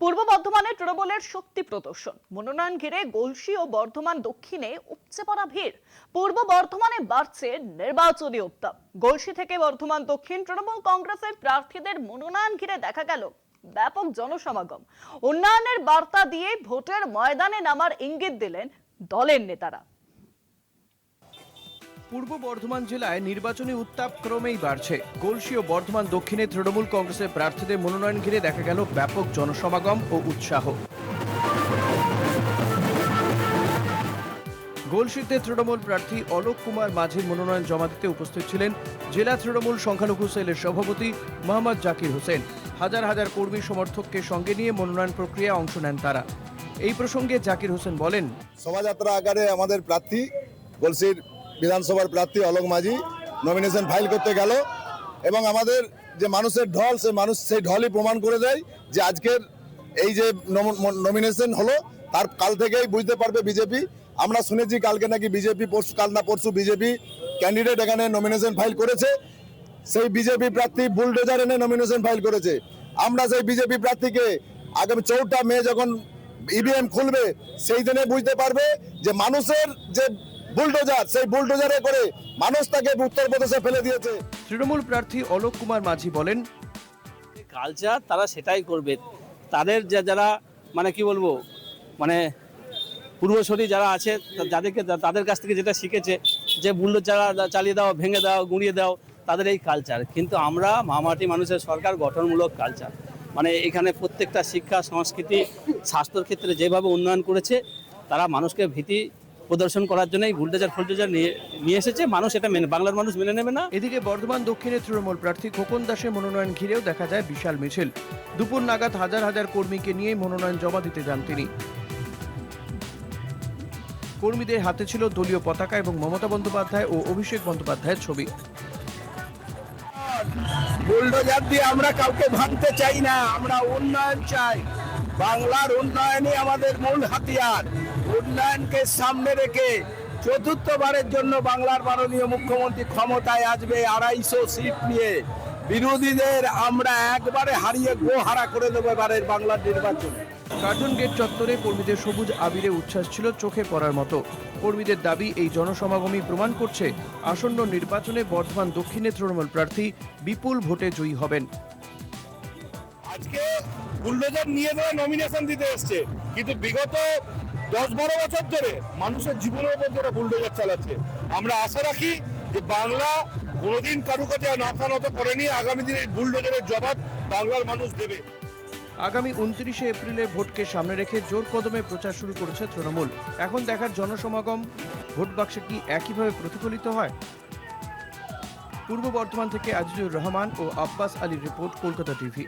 পূর্ব বর্ধমানে তৃণমূলের শক্তি প্রদর্শন, মনোনয়ন ঘিরে গলসি ও বর্ধমান দক্ষিণে উপচে পড়া ভিড়। পূর্ব বর্ধমানে বাড়ছে নির্বাচনী উত্তাপ। গলসি থেকে বর্ধমান দক্ষিণ তৃণমূল কংগ্রেসের প্রার্থীদের মনোনয়ন ঘিরে দেখা গেল ব্যাপক জনসমাগম। উন্নয়নের বার্তা দিয়ে ভোটের ময়দানে নামার ইঙ্গিত দিলেন দলের নেতারা। পূর্ব বর্ধমান জেলায় নির্বাচনী উত্তাপ ক্রমেই বাড়ছে। গলসি ও বর্ধমান দক্ষিণে তৃণমূল কংগ্রেসের প্রার্থীদের মনোনয়ন ঘিরে দেখা গেল ব্যাপক জনসমাগম ও উৎসাহ। গলসিতে তৃণমূল প্রার্থী অলোক কুমার মাঝির মনোনয়ন জমা দিতে উপস্থিত ছিলেন জেলা তৃণমূল সংখ্যালঘু সেলের সভাপতি মোহাম্মদ জাকির হোসেন। হাজার হাজার কর্মী সমর্থককে সঙ্গে নিয়ে মনোনয়ন প্রক্রিয়ায় অংশ নেন তারা। এই প্রসঙ্গে জাকির হোসেন বলেন, শোভাযাত্রা আকারে আমাদের প্রার্থী গলসির বিধানসভার প্রার্থী অলোক মাঝি নমিনেশন ফাইল করতে গেল এবং আমাদের যে মানুষের ঢল সেই ঢলই প্রমাণ করে দেয় যে আজকের এই যে নমিনেশন হলো তার কাল থেকেই বুঝতে পারবে বিজেপি। আমরা শুনেছি কালকে নাকি বিজেপি কাল না পরশু বিজেপি ক্যান্ডিডেট এখানে নমিনেশন ফাইল করেছে। সেই বিজেপি প্রার্থী বুলডোজার এনে নমিনেশন ফাইল করেছে। আমরা সেই বিজেপি প্রার্থীকে আগামী 4 মে যখন ইভিএম খুলবে সেই দিনে বুঝতে পারবে যে মানুষের যে বুলডোজার, সেই বুলডোজারে করে মানুষ তাকে উত্তরপ্রদেশে ফেলে দিয়েছে। তৃণমূল প্রার্থী অলোক কুমার মাঝি বলেন, কালচার তারা সেটাই করবে। তাদের যারা মানে কি বলবো মানে পূর্বসূরি যারা আছে যাদেরকে তাদের কাছ থেকে যেটা শিখেছে যে বুলডোজার চালিয়ে দাও, ভেঙে দাও, গুঁড়িয়ে দাও, তাদের এই কালচার। কিন্তু আমরা মামাটি মানুষের সরকার গঠনমূলক কালচার, মানে এখানে প্রত্যেকটা শিক্ষা, সংস্কৃতি, স্বাস্থ্যের ক্ষেত্রে যেভাবে উন্নয়ন করেছে তারা মানুষকে ভীতি প্রদর্শন করার জন্য এই ফুলডোজার নিয়ে এসেছে। মানুষ এটা বাংলার মানুষ মেনে নেবে না। এদিকে বর্ধমান দক্ষিণে তৃণমূল প্রার্থী খোকন দাসের মনোনয়ন ঘিরেও দেখা যায় বিশাল মিছিল। দুপুর নাগাদ হাজার হাজার কর্মীকে নিয়ে মনোনয়ন জমা দিতে যান তিনি। কর্মীদের হাতে ছিল দলীয় পতাকা এবং মমতা বন্দ্যোপাধ্যায় ও অভিষেক বন্দ্যোপাধ্যায়ের ছবি। বুলডোজার দিয়ে আমরা কাউকে ভাঙতে চাই না, আমরা উন্নয়ন চাই। বাংলার উন্নয়নই আমাদের মূল হাতিয়ার। উন্নয়নকে সামনে রেখে চতুর্থবারের জন্য বাংলার মাননীয় মুখ্যমন্ত্রী ক্ষমতায় আসবে 250 সিট নিয়ে। বিরোধীদের আমরা একবারে হারিয়ে গোহারা করে দেবো এবারের বাংলার নির্বাচনে। কার্জন গেট চত্বরে কর্মীদের সবুজ আবিরে উচ্ছ্বাস ছিল চোখে পড়ার মতো। কর্মীদের দাবি, এই জনসমাগমই প্রমাণ করছে আসন্ন নির্বাচনে বর্ধমান দক্ষিণে তৃণমূল প্রার্থী বিপুল ভোটে জয়ী হবেন। আজকে বুলডোজার নিয়ে ধরে নমিনেশন দিতে এসছে, কিন্তু বিগত 10-12 বছর ধরে মানুষের জীবনের উপর যারা বুলডোজার চালাচ্ছে। আমরা আশা রাখি যে বাংলা কোনোদিন কারো কাছে মাথা নত করেনি। আগামী দিনে বুলডোজারের জবাব বাংলার মানুষ দেবে। আগামী 29 এপ্রিলে ভোটকে সামনে রেখে জোর কদমে প্রচার শুরু করেছে তৃণমূল। এখন দেখার জনসমাগম ভোট বাক্সে কি একইভাবে প্রতিফলিত হয়। পূর্ব বর্ধমান থেকে আজিজুর রহমান ও আব্বাস আলীর রিপোর্ট, কলকাতা টিভি।